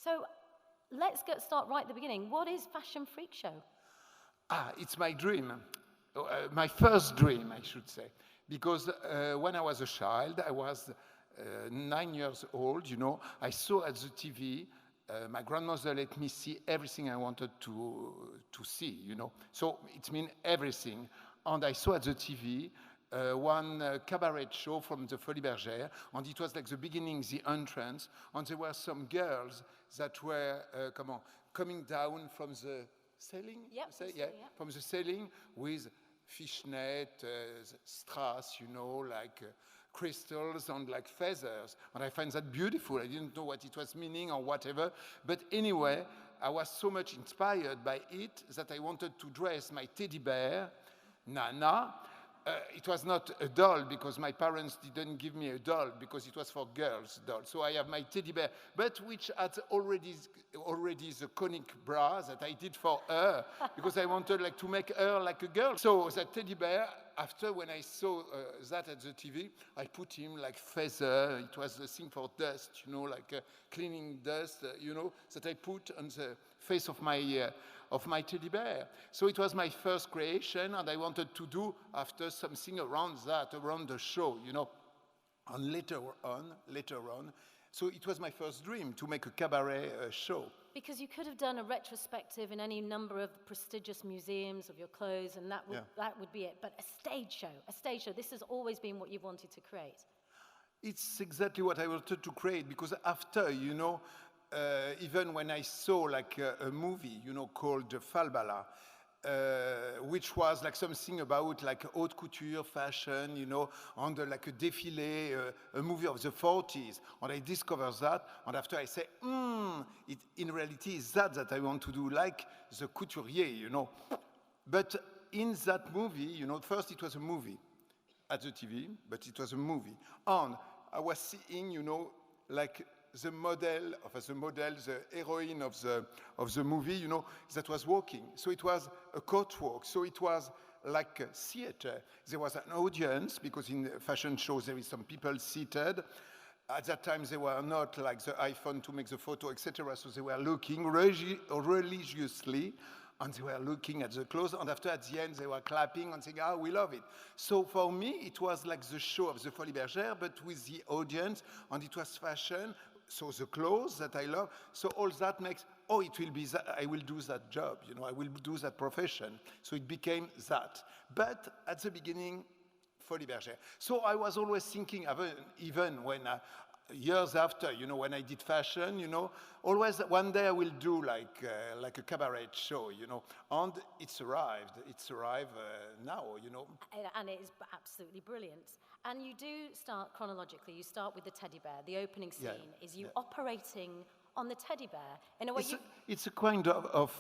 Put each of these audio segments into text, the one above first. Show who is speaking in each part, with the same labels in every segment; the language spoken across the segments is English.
Speaker 1: So let's start right at the beginning. What is Fashion Freak Show?
Speaker 2: It's my dream, my first dream, I should say, because when I was a child, I was 9 years old, you know, I saw at the TV, my grandmother let me see everything I wanted to see, you know, so it means everything, and I saw at the TV one cabaret show from the Folies Bergère, and it was like the beginning, the entrance, and there were some girls that were coming down from the ceiling, from the ceiling with fishnet, strass, you know, like crystals and like feathers, and I find that beautiful. I didn't know what it was meaning or whatever, but anyway, I was so much inspired by it that I wanted to dress my teddy bear, Nana. It was not a doll because my parents didn't give me a doll because it was for girls' doll. So I have my teddy bear, but which had already the conic bra that I did for her because I wanted like to make her like a girl. So that teddy bear, after when I saw that at the TV, I put him like feather. It was the thing for dust, you know, like cleaning dust, you know, that I put on the face of my teddy bear. So it was my first creation, and I wanted to do after something around that, around the show, you know. And later on, so it was my first dream to make a cabaret show.
Speaker 1: Because you could have done a retrospective in any number of prestigious museums of your clothes, and that would be it. But a stage show, this has always been what you've wanted to create.
Speaker 2: It's exactly what I wanted to create, because after, you know, even when I saw like a movie, you know, called Falbala, which was like something about like haute couture fashion, you know, on like a défilé, a movie of the 40s, and I discovered that, and after I say, it in reality is that I want to do, like the couturier, you know. But in that movie, you know, first it was a movie at the TV, but it was a movie, and I was seeing, you know, like the heroine of the movie, you know, that was walking. So it was a catwalk. So it was like a theater. There was an audience, because in fashion shows there is some people seated. At that time, they were not like the iPhone to make the photo, etc. So they were looking religiously, and they were looking at the clothes, and after at the end they were clapping and saying, we love it. So for me, it was like the show of the Folies Bergère, but with the audience, and it was fashion, so the clothes that I love, so all that makes, it will be that, I will do that job, you know, I will do that profession. So it became that. But at the beginning, Folies Bergère. So I was always thinking, even when years after, you know, when I did fashion, you know, always one day I will do like a cabaret show, you know, and it's arrived now, you know.
Speaker 1: And it is absolutely brilliant. And you do start chronologically. You start with the teddy bear. The opening scene is you operating on the teddy bear in a way.
Speaker 2: It's a kind of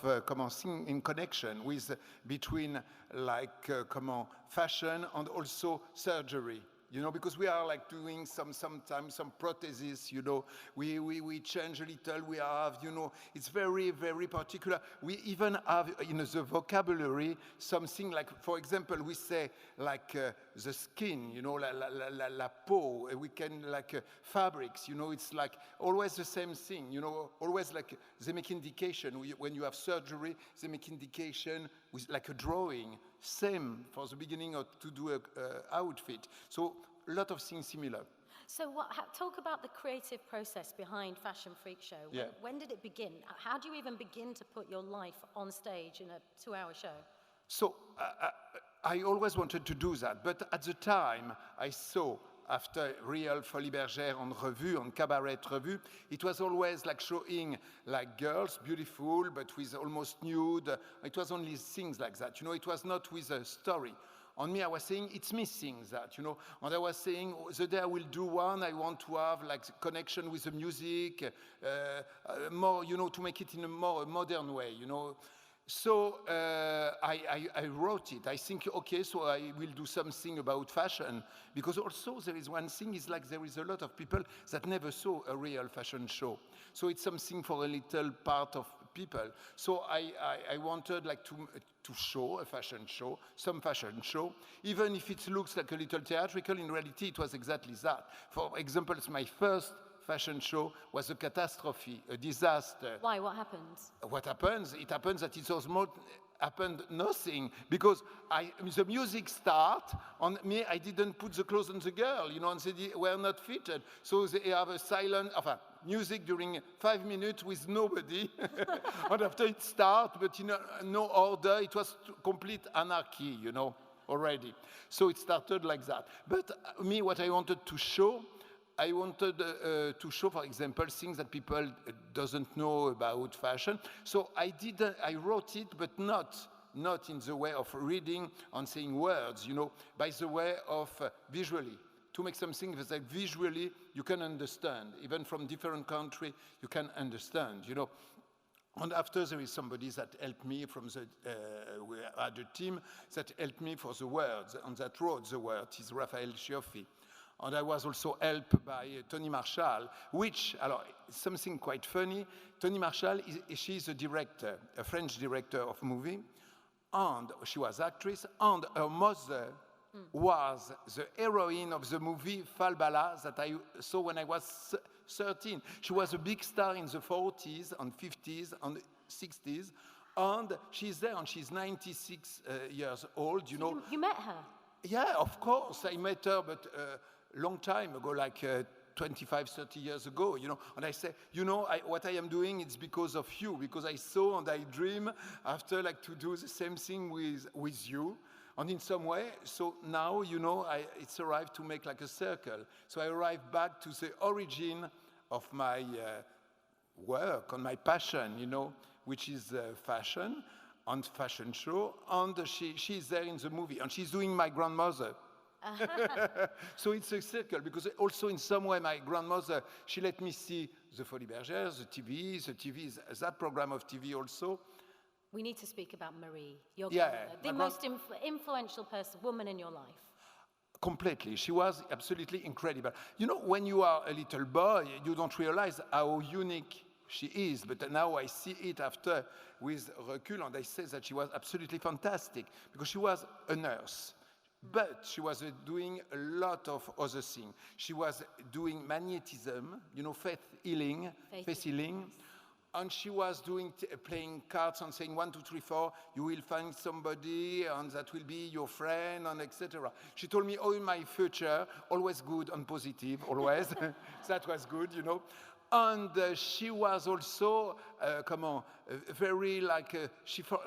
Speaker 2: thing in connection with between like fashion and also surgery. You know, because we are like doing sometimes some prosthesis, you know, we change a little, we have, you know, it's very, very particular. We even have in the vocabulary something like, for example, we say like the skin, you know, la peau, we can like fabrics, you know, it's like always the same thing, you know, always like they make indication, when you have surgery, they make indication with like a drawing. Same for the beginning to do a outfit. So a lot of things similar.
Speaker 1: So talk about the creative process behind Fashion Freak Show. When did it begin? How do you even begin to put your life on stage in a 2-hour show?
Speaker 2: So I always wanted to do that, but at the time I saw, after real Folies Bergère on revue, on cabaret revue, it was always like showing like girls, beautiful, but with almost nude. It was only things like that, you know, it was not with a story. On me, I was saying, it's missing that, you know, and I was saying, the day I will do one, I want to have like connection with the music, more, you know, to make it in a more modern way, you know. So I wrote it. I think, okay, so I will do something about fashion, because also there is one thing, is like there is a lot of people that never saw a real fashion show. So it's something for a little part of people. So I wanted like to show a fashion show, some fashion show, even if it looks like a little theatrical, in reality it was exactly that. For example, it's my first fashion show was a catastrophe, a disaster.
Speaker 1: Why? What happened?
Speaker 2: What happens? It happens that it was more happened nothing because the music start on me. I didn't put the clothes on the girl, you know, and they were not fitted. So they have a silent music during 5 minutes with nobody, and after it start, but you know, no order. It was complete anarchy, you know, already. So it started like that. But me, what I wanted to show. I wanted to show, for example, things that people doesn't know about fashion. So I wrote it, but not in the way of reading and saying words, you know, by the way of visually, to make something that visually you can understand. Even from different countries, you can understand, you know. And after there is somebody that helped me from the other team that helped me for the words, and that wrote the words, is Raphael Schioffi. And I was also helped by Tony Marshall, which, something quite funny, Tony Marshall, she's a director, a French director of movie, and she was actress, and her mother was the heroine of the movie Falbala that I saw when I was 13. She was a big star in the 40s and 50s and 60s, and she's there, and she's 96 years old, you know.
Speaker 1: You met her?
Speaker 2: Yeah, of course, I met her, but long time ago, like 25, 30 years ago, you know. And I say, you know, what I am doing, it's because of you, because I saw and I dream after like to do the same thing with you. And in some way, so now, you know, it's arrived to make like a circle. So I arrived back to the origin of my work, on my passion, you know, which is fashion and fashion show. And she's there in the movie, and she's doing my grandmother. So it's a circle, because also in some way my grandmother, she let me see the Folies Bergère, the TV is that program of TV also.
Speaker 1: We need to speak about Marie, your grandmother, the most influential woman in your life.
Speaker 2: Completely. She was absolutely incredible. You know, when you are a little boy, you don't realize how unique she is, but now I see it after with recul, and I say that she was absolutely fantastic, because she was a nurse. But she was doing a lot of other things. She was doing magnetism, you know, faith healing, and she was doing playing cards and saying 1, 2, 3, 4. You will find somebody, and that will be your friend, and etc. She told me, "Oh, in my future, always good and positive, always." That was good, you know. And she was also, very like,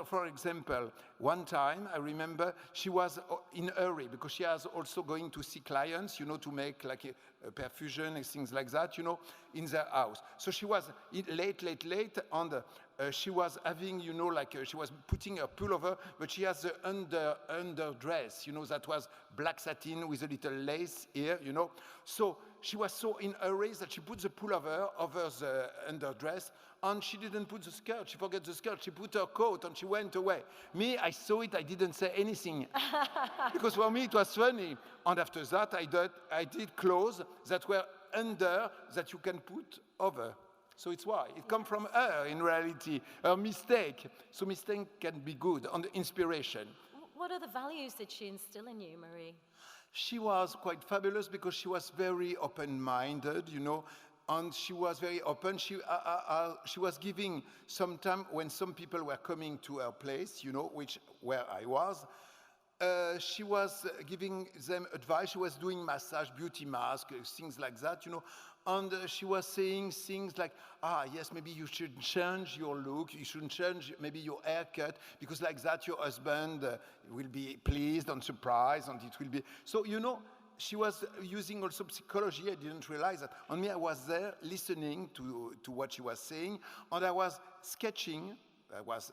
Speaker 2: for example, one time, I remember, she was in a hurry, because she was also going to see clients, you know, to make like a perfusion and things like that, you know, in their house. So she was late, and she was having, you know, like, she was putting her pullover, but she has the underdress, you know, that was black satin with a little lace here, you know. So she was so in a hurry that she put the pullover over the underdress, and she didn't put the skirt. She forgot the skirt. She put her coat, and she went away. Me, I saw it. I didn't say anything, because for me it was funny. And after that, I did clothes that were under that you can put over. So it's why it comes from her in reality. Her mistake. So mistake can be good and inspiration.
Speaker 1: What other values did she instill in you, Marie?
Speaker 2: She was quite fabulous, because she was very open-minded, you know, and she was very open. She was giving some time when some people were coming to her place, you know, where I was. She was giving them advice. She was doing massage, beauty mask, things like that, you know. And she was saying things like, yes, maybe you should change your look. You should change maybe your haircut, because like that your husband will be pleased and surprised, and it will be... So, you know, she was using also psychology. I didn't realize that. And me, I was there listening to what she was saying, and I was sketching. I was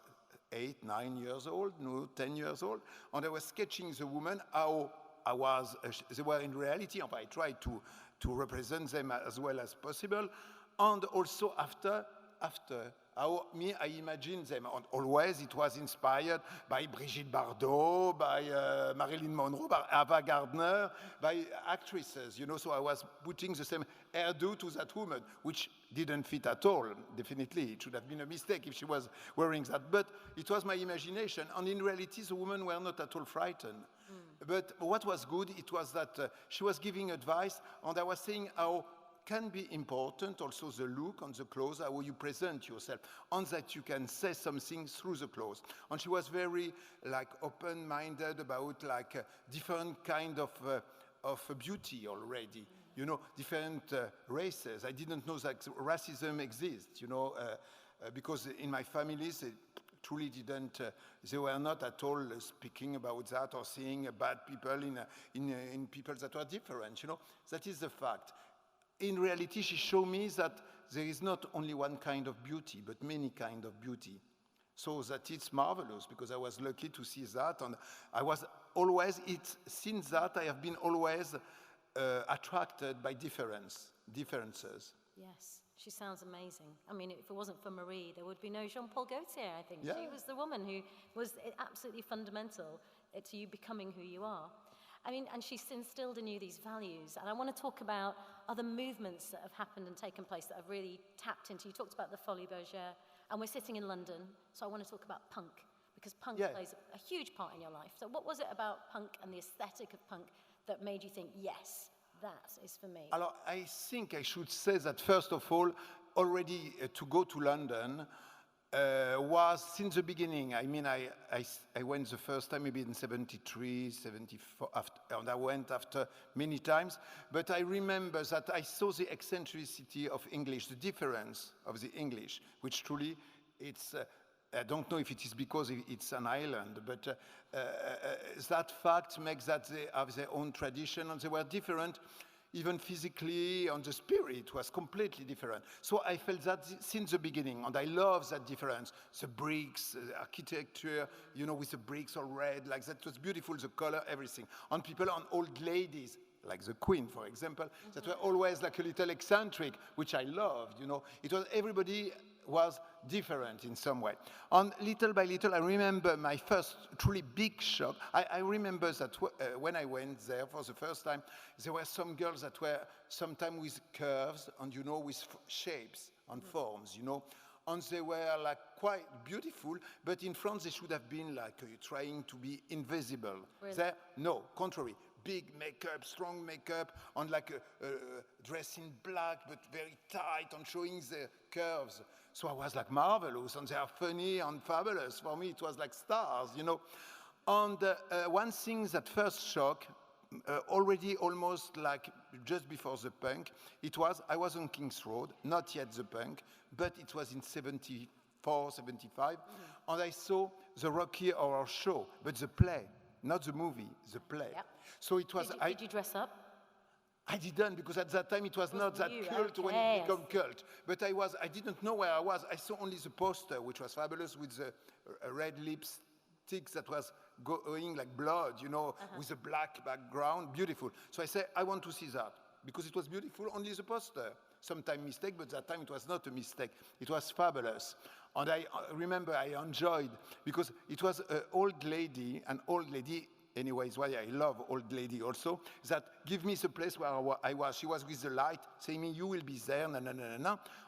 Speaker 2: 8, 9 years old, no, 10 years old, and I was sketching the woman, how they were in reality, and I tried to represent them as well as possible, and also after how I imagine them, and always it was inspired by Brigitte Bardot, by Marilyn Monroe, by Ava Gardner, by actresses, you know, so I was putting the same hairdo to that woman, which didn't fit at all, definitely. It should have been a mistake if she was wearing that, but it was my imagination, and in reality the women were not at all frightened. But what was good, it was that she was giving advice, and I was saying how can be important, also the look on the clothes, how you present yourself, and that you can say something through the clothes. And she was very like open-minded about like different kind of beauty already. You know, different races. I didn't know that racism exists, you know, because in my families, they truly didn't, they were not at all speaking about that or seeing bad people in people that were different, you know. That is the fact. In reality, she showed me that there is not only one kind of beauty, but many kind of beauty. So that it's marvelous, because I was lucky to see that, and I was always, since that, I have been always attracted by differences.
Speaker 1: Yes, she sounds amazing. I mean, if it wasn't for Marie, there would be no Paul Gaultier, I think. Yeah. She was the woman who was absolutely fundamental to you becoming who you are. I mean, and she's instilled in you these values. And I want to talk about other movements that have happened and taken place that have really tapped into. You talked about the Folie Bergère, and we're sitting in London, so I want to talk about punk, because punk plays a huge part in your life. So what was it about punk and the aesthetic of punk that made you think, yes, that is for me?
Speaker 2: Alors, I think I should say that, first of all, already to go to London was since the beginning. I mean, I went the first time maybe in 73, 74, and I went after many times. But I remember that I saw the eccentricity of English, the difference of the English, which truly it's... I don't know if it is because it's an island, but that fact makes that they have their own tradition, and they were different, even physically, and the spirit was completely different. So I felt that since the beginning, and I love that difference. The bricks, the architecture, you know, with the bricks all red, like that was beautiful, the color, everything. And people, and old ladies, like the Queen, for example, that were always like a little eccentric, which I loved, you know. It was, everybody was different in some way. And little by little, I remember my first truly big shock. I remember that when I went there for the first time, there were some girls that were sometimes with curves and, you know, with shapes and forms, you know. And they were like quite beautiful, but in France they should have been like trying to be invisible. Really? There, no, contrary. Big makeup, strong makeup, and like a dress in black, but very tight, and showing the curves. So I was like marvelous, and they are funny and fabulous. For me, it was like stars, you know. And one thing that first shock, already almost like just before the punk, I was on King's Road, not yet the punk, but it was in 74, 75, and I saw the Rocky Horror Show, but the play, not the movie, the play. Yep. So it was.
Speaker 1: Did you dress up?
Speaker 2: I didn't, because at that time it was not that cult when it became cult. But I didn't know where I was. I saw only the poster, which was fabulous, with the red lipstick that was going like blood, you know, with a black background, beautiful. So I said, I want to see that, because it was beautiful, only the poster. Sometimes mistake, but that time it was not a mistake. It was fabulous. And I remember I enjoyed, because it was an old lady, anyways, why I love old lady also, that give me the place where I was. She was with the light, saying me, you will be there, na.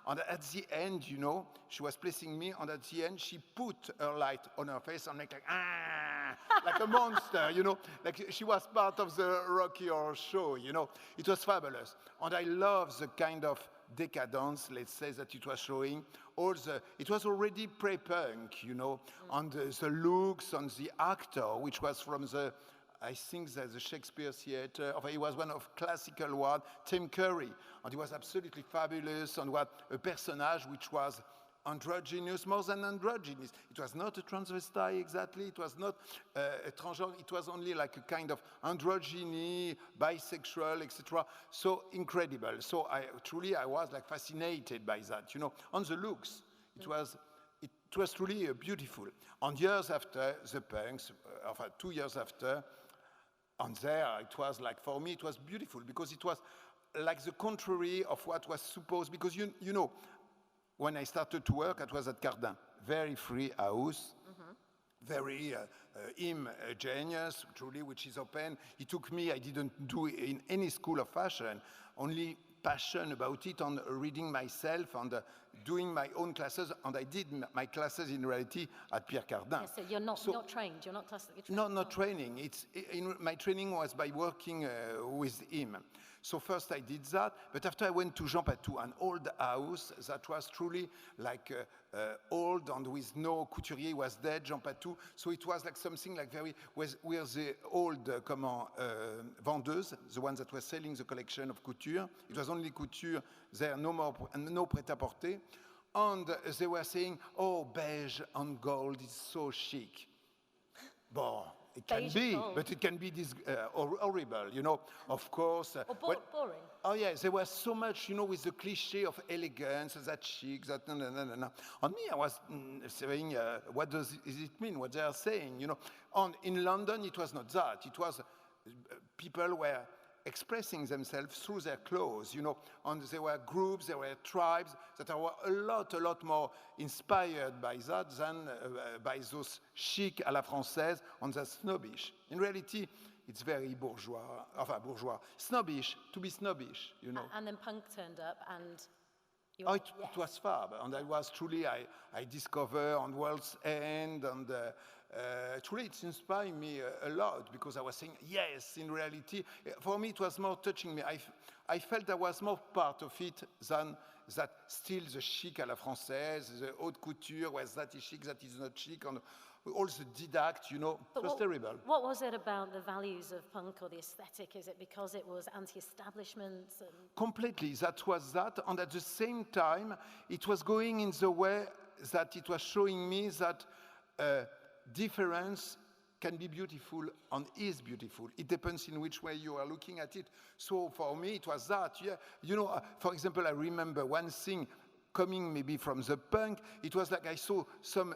Speaker 2: And at the end, you know, she was placing me, and at the end, she put her light on her face and make like, like a monster, you know, like she was part of the Rocky Horror Show, you know. It was fabulous. And I love the kind of decadence, let's say, that it was showing. It was already pre-punk, you know, and the looks and the actor, which was from I think that the Shakespeare Theatre, he was one of classical one, Tim Curry, and he was absolutely fabulous, and what a personage which was androgynous, more than androgynous. It was not a transvestite exactly, it was not a transgender, it was only like a kind of androgyny, bisexual, etc. So incredible. So I was like fascinated by that, you know. On the looks, it was truly beautiful. And years after the punks, 2 years after, and there it was like, for me it was beautiful, because it was like the contrary of what was supposed, because you know, when I started to work, it was at Cardin, very free house, very genius, truly, which is open. He took me, I didn't do in any school of fashion, only passion about it, on reading myself and doing my own classes, and I did my classes in reality at Pierre Cardin.
Speaker 1: Yes, so you're not trained, you're not classically trained?
Speaker 2: No, not training. My training was by working with him. So first I did that, but after I went to Jean Patou, an old house that was truly like old and with no couturier, he was dead, Jean Patou. So it was like something like very, where the old, vendeuses, the ones that were selling the collection of couture. It was only couture there, no more, no prêt-à-porter. And they were saying, oh, beige and gold is so chic. Bon, it can be, but it can be horrible, you know, of course.
Speaker 1: Boring.
Speaker 2: Oh, yeah, there was so much, you know, with the cliché of elegance, that chic, that no. On me, I was saying, what does it mean, what they are saying, you know. And in London, it was not that. It was people were expressing themselves through their clothes, you know, and there were groups, there were tribes that were a lot more inspired by that than by those chic à la française and that snobbish. In reality, it's very bourgeois, snobbish, to be snobbish, you know.
Speaker 1: And then punk turned up and...
Speaker 2: It was fab, and I was truly, I discovered on World's End, and truly it inspired me a lot, because I was saying, yes, in reality, for me it was more touching me. I felt I was more part of it than that still the chic à la française, the haute couture, where that is chic, that is not chic, and all the didact, you know, it was terrible.
Speaker 1: What was it about the values of punk or the aesthetic? Is it because it was anti-establishment?
Speaker 2: Completely, that was that, and at the same time, it was going in the way that it was showing me that difference can be beautiful and is beautiful. It depends in which way you are looking at it. So for me, it was that. Yeah. You know, for example, I remember one thing coming maybe from the punk. It was like I saw some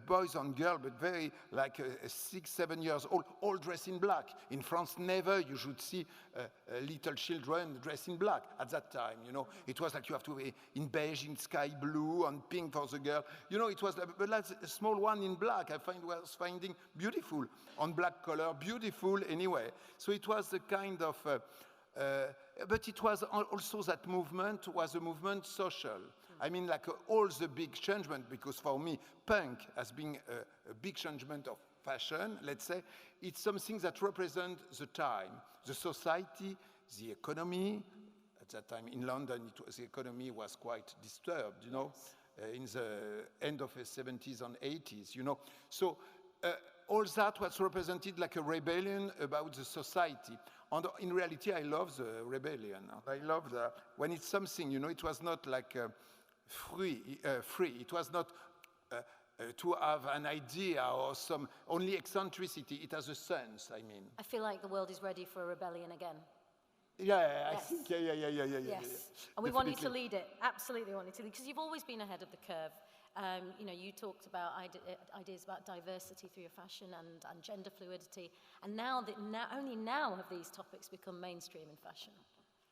Speaker 2: boys and girls, but very like 6, 7 years old, all dressed in black. In France, never you should see little children dressed in black at that time, you know. It was like you have to be in beige, in sky blue, and pink for the girl. You know, it was but like a small one in black I was finding beautiful. On black color, beautiful anyway. So it was the kind of... but it was also that movement was a movement social. I mean, like all the big changement, because for me, punk has been a big changement of fashion, let's say. It's something that represents the time, the society, the economy. At that time in London, the economy was quite disturbed, you know, in the end of the 70s and 80s, you know. So all that was represented like a rebellion about the society. And in reality, I love the rebellion. I love when it's something, you know, it was not like free. It was not to have an idea or some only eccentricity. It has a sense, I mean.
Speaker 1: I feel like the world is ready for a rebellion again.
Speaker 2: Yeah, I think, yeah.
Speaker 1: Yes, and we want you to lead it. Absolutely want you to lead, because you've always been ahead of the curve. You know, you talked about ideas about diversity through your fashion and gender fluidity, and only now have these topics become mainstream in fashion.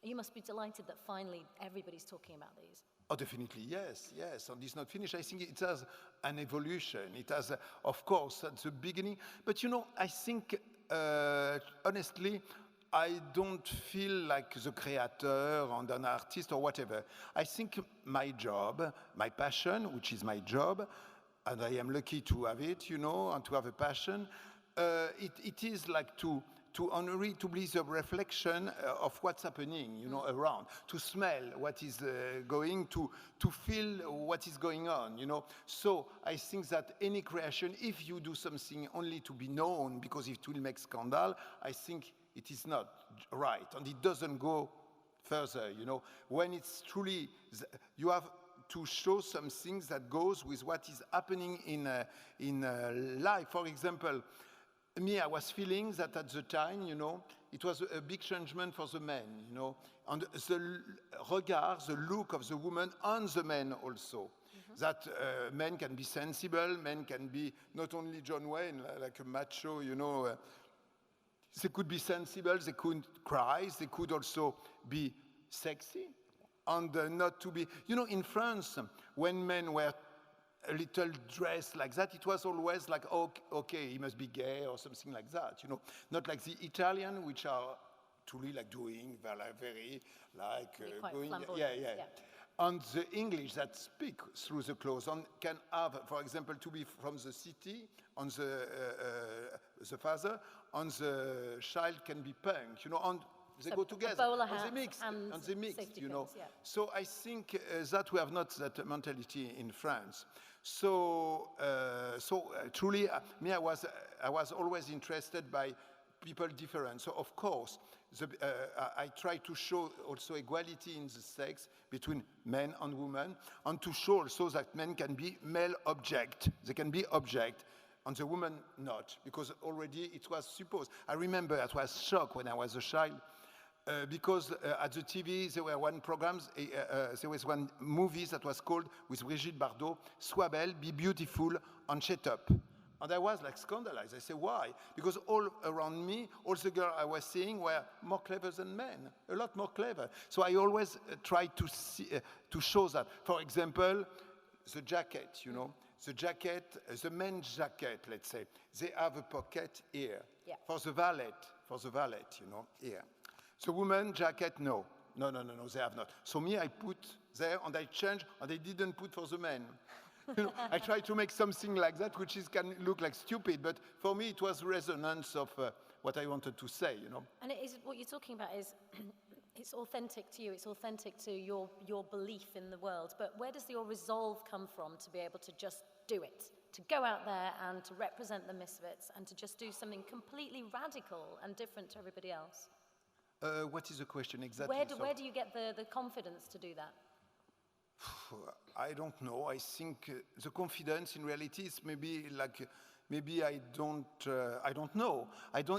Speaker 1: You must be delighted that finally everybody's talking about these.
Speaker 2: Oh, definitely, yes, and it's not finished. I think it has an evolution. It has, of course, at the beginning, but you know, I think, honestly, I don't feel like the creator and an artist or whatever. I think my job, my passion, which is my job, and I am lucky to have it, you know, and to have a passion, it is like to be the reflection of what's happening, you know, around, to smell what is going, to feel what is going on, you know. So I think that any creation, if you do something only to be known because it will make scandal, I think it is not right, and it doesn't go further, you know. When it's truly, you have to show some things that goes with what is happening in life. For example, me, I was feeling that at the time, you know, it was a big changement for the men, you know, and the regard, the look of the woman and the men also. That men can be sensible, men can be not only John Wayne, like a macho, you know, they could be sensible, they could cry, they could also be sexy, and not to be... You know, in France, when men were a little dressed like that, it was always like, oh, okay, he must be gay or something like that, you know. Not like the Italian, which are truly like doing very like going... Yeah. And the English that speak through the clothes and can have, for example, to be from the city, and the father, and the child can be punk, you know. And they go together.
Speaker 1: Bowler
Speaker 2: And they
Speaker 1: hats
Speaker 2: mix, they mix,
Speaker 1: safety
Speaker 2: you know.
Speaker 1: pins, yeah.
Speaker 2: So I think that we have not that mentality in France. So, truly, me, I was always interested by people different. So of course, I try to show also equality in the sex between men and women, and to show also that men can be male object. They can be object, and the woman not, because already it was supposed. I remember I was shocked when I was a child, because at the TV there were there was one movie that was called, with Brigitte Bardot, Sois belle, be beautiful, and shut up. And I was like scandalized. I said, why? Because all around me, all the girls I was seeing were more clever than men, a lot more clever. So I always tried to show that. For example, the jacket, you know, the jacket, the men's jacket, let's say, they have a pocket here.
Speaker 1: Yeah.
Speaker 2: For the valet, you know, here. The woman jacket, no, they have not. So me, I put there, and I change, and they didn't put for the men. You know, I try to make something like that, which can look like stupid, but for me it was resonance of what I wanted to say, you know.
Speaker 1: And it is, what you're talking about is, it's authentic to you, it's authentic to your belief in the world, but where does your resolve come from to be able to just do it? To go out there and to represent the misfits and to just do something completely radical and different to everybody else?
Speaker 2: What is the question exactly?
Speaker 1: Where do you get the confidence to do that?
Speaker 2: I don't know. I think the confidence in reality is maybe I don't know.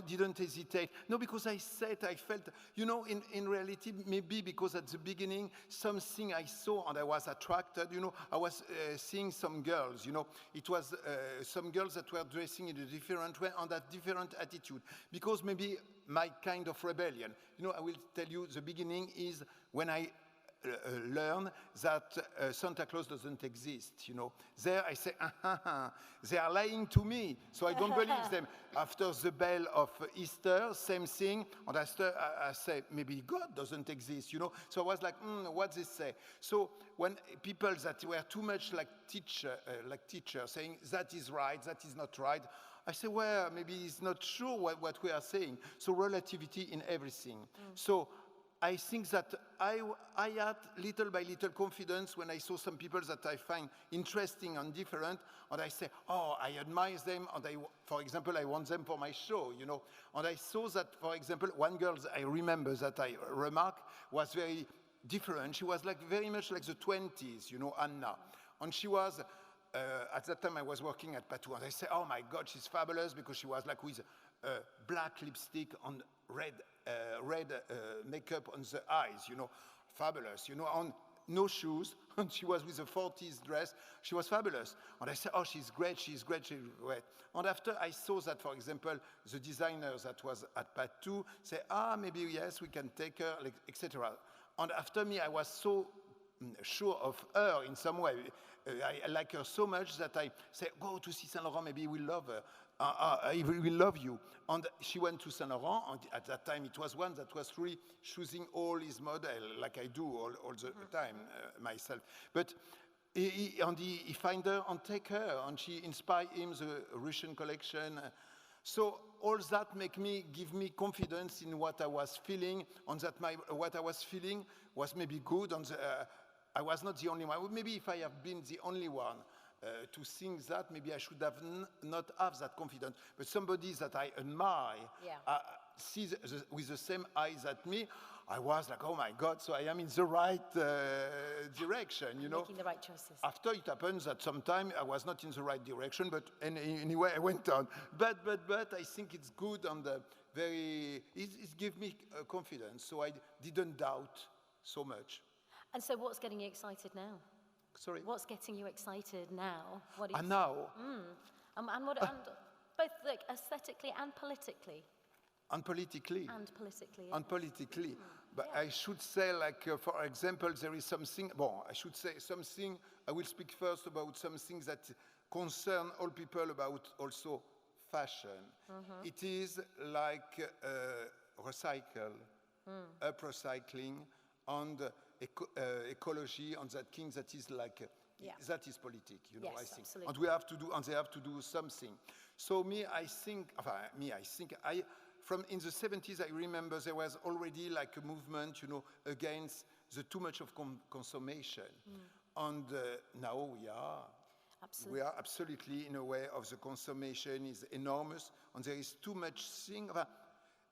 Speaker 2: Didn't hesitate. No, because I felt, you know, in reality, maybe because at the beginning, something I saw and I was attracted, you know, I was seeing some girls, you know, it was some girls that were dressing in a different way and that different attitude. Because maybe my kind of rebellion, you know, I will tell you, the beginning is when I learn that Santa Claus doesn't exist, you know. There I say, they are lying to me, so I don't believe them. After the bell of Easter, same thing, and I say, maybe God doesn't exist, you know. So I was like, what they say? So when people that were too much like teacher saying, that is right, that is not right, I say, well, maybe it's not sure what we are saying. So relativity in everything. So I think that I had little by little confidence when I saw some people that I find interesting and different, and I say, oh, I admire them, and for example, I want them for my show, you know. And I saw that, for example, one girl I remember that I remarked was very different. She was like very much like the 20s, you know, Anna. And she was, at that time I was working at Patou, and I said, oh my God, she's fabulous, because she was like with black lipstick and red makeup on the eyes, you know, fabulous, you know, on no shoes, and she was with a 40s dress, she was fabulous. And I said, oh, she's great, she's great. And after I saw that, for example, the designer that was at Patou said, maybe yes, we can take her, etc. And after me, I was so sure of her in some way. I like her so much that I said, go to see Saint Laurent, maybe we'll love her. I will love you. And she went to Saint Laurent, and at that time it was one that was really choosing all his model, like I do all the time myself. But he find her and take her, and she inspired him, the Russian collection. So all that give me confidence in what I was feeling, and that what I was feeling was maybe good, and I was not the only one. Maybe if I have been the only one, to think that, maybe I should have not have that confidence. But somebody that I admire sees with the same eyes at me, I was like, oh my God, so I am in the right direction, you know.
Speaker 1: Making the right choices.
Speaker 2: After it happens that sometimes I was not in the right direction, but anyway, I went on. But I think it's good and it gives me confidence, so I didn't doubt so much.
Speaker 1: And so what's getting you excited now?
Speaker 2: Sorry?
Speaker 1: What's getting you excited now?
Speaker 2: Now?
Speaker 1: And both like aesthetically and politically.
Speaker 2: And politically.
Speaker 1: And politically.
Speaker 2: And politically. But I should say, like, for example, there is something, I should say something, I will speak first about something that concern all people about also fashion. It is like recycle, up-recycling, and ecology, and that thing that is like, that is politic, you know,
Speaker 1: yes,
Speaker 2: I think.
Speaker 1: Absolutely.
Speaker 2: And we have to do, and they have to do something. So from in the 70s, I remember there was already like a movement, you know, against the too much of consummation. And now we are absolutely in a way of the consummation is enormous, and there is too much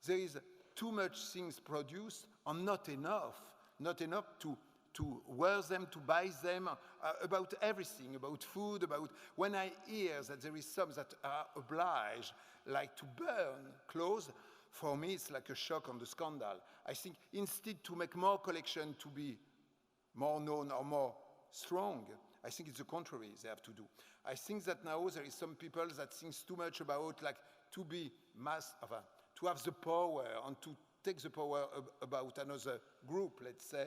Speaker 2: there is too much things produced, and not enough to wear them, to buy them, about everything, about food, about when I hear that there is some that are obliged, like to burn clothes, for me it's like a shock and a scandal. I think instead to make more collection to be more known or more strong, I think it's the contrary they have to do. I think that now there is some people that think too much about like to be to have the power and to take the power about another group, let's say,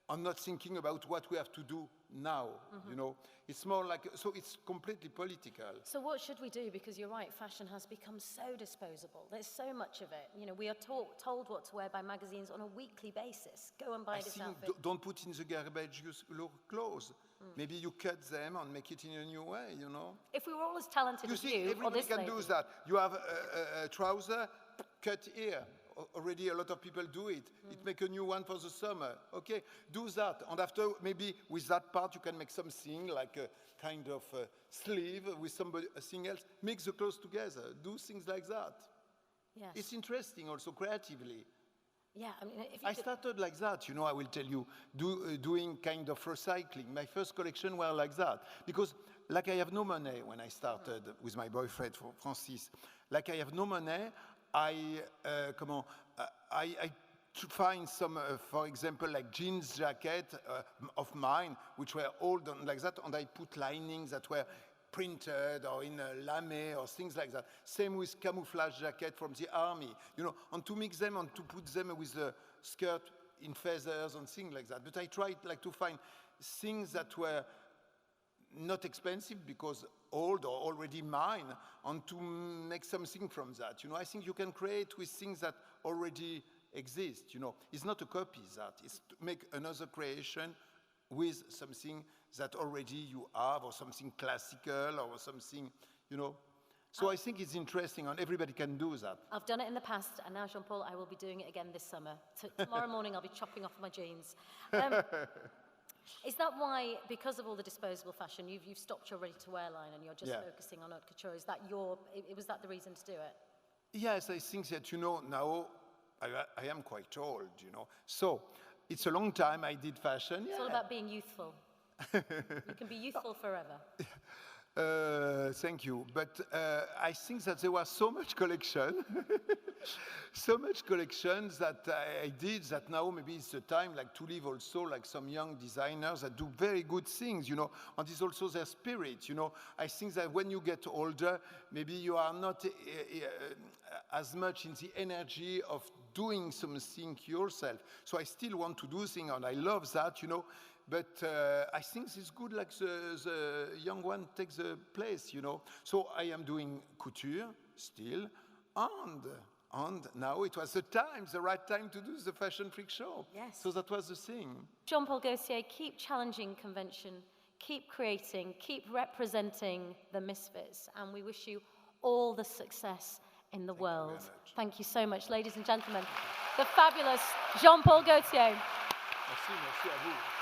Speaker 2: and not thinking about what we have to do now, you know. It's more like, so it's completely political.
Speaker 1: So what should we do? Because you're right, fashion has become so disposable. There's so much of it. You know, we are told what to wear by magazines on a weekly basis. Go and buy this outfit.
Speaker 2: Don't put in the garbage your clothes. Maybe you cut them and make it in a new way, you know.
Speaker 1: If we were all as talented as you,
Speaker 2: everybody can do that. You have a trouser, cut here. Already a lot of people do it. It make a new one for the summer. Okay, do that. And after, maybe with that part, you can make something like a kind of sleeve with something else. Mix the clothes together. Do things like that.
Speaker 1: Yes.
Speaker 2: It's interesting also creatively.
Speaker 1: Yeah, I mean,
Speaker 2: I started like that, you know, I will tell you, doing kind of recycling. My first collection were like that. Because, like I have no money when I started with my boyfriend, Francis, like I have no money, I find some, for example, like jeans jacket of mine, which were old and like that, and I put linings that were printed or in lame or things like that. Same with camouflage jacket from the army, you know, and to mix them and to put them with the skirt in feathers and things like that. But I tried like to find things that were not expensive because old or already mine, and to make something from that. You know, I think you can create with things that already exist. You know, it's not a copy. That it's to make another creation with something that already you have, or something classical, or something, you know. So I think it's interesting, and everybody can do that.
Speaker 1: I've done it in the past, and now, Jean-Paul, I will be doing it again this summer. Tomorrow morning, I'll be chopping off my jeans. Is that why, because of all the disposable fashion, you've stopped your ready-to-wear line and you're just focusing on haute couture? Is that was that the reason to do it?
Speaker 2: Yes, I think that, you know, now I am quite old, you know. So it's a long time I did fashion.
Speaker 1: It's all about being youthful. You can be youthful forever.
Speaker 2: Thank you. But I think that there was so much collection, so much collections that I did that now maybe it's the time like to live also like some young designers that do very good things, you know, and it's also their spirit, you know. I think that when you get older, maybe you are not as much in the energy of doing something yourself. So I still want to do things, and I love that, you know. But I think it's good, like the young one takes the place, you know. So I am doing couture still, and now it was the right time to do the Fashion Freak Show.
Speaker 1: Yes.
Speaker 2: So that was the thing.
Speaker 1: Jean-Paul Gaultier, keep challenging convention, keep creating, keep representing the misfits, and we wish you all the success in the world. Thank you so much, ladies and gentlemen. The fabulous Jean-Paul Gaultier.
Speaker 2: Merci à vous.